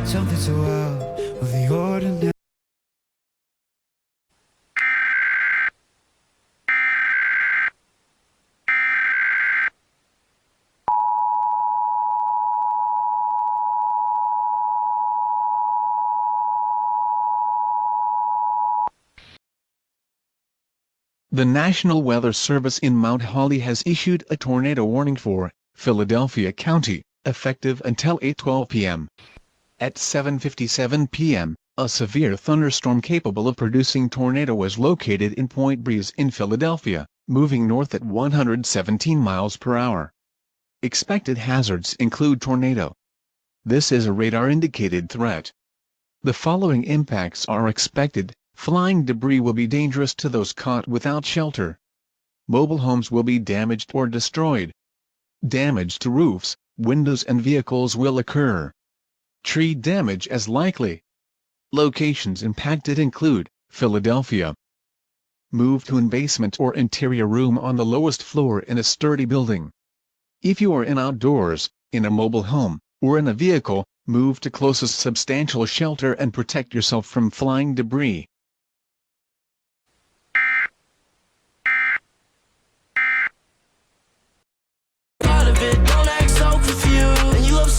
something so out of the ordinary. The National Weather Service in Mount Holly has issued a tornado warning for Philadelphia County, effective until 8:12 p.m. At 7:57 p.m., a severe thunderstorm capable of producing tornado was located in Point Breeze in Philadelphia, moving north at 117 miles per hour. Expected hazards include tornado. This is a radar-indicated threat. The following impacts are expected. Flying debris will be dangerous to those caught without shelter. Mobile homes will be damaged or destroyed. Damage to roofs, windows and vehicles will occur. Tree damage as likely. Locations impacted include Philadelphia. Move to an basement or interior room on the lowest floor in a sturdy building. If you are outdoors, in a mobile home, or in a vehicle, move to closest substantial shelter and protect yourself from flying debris.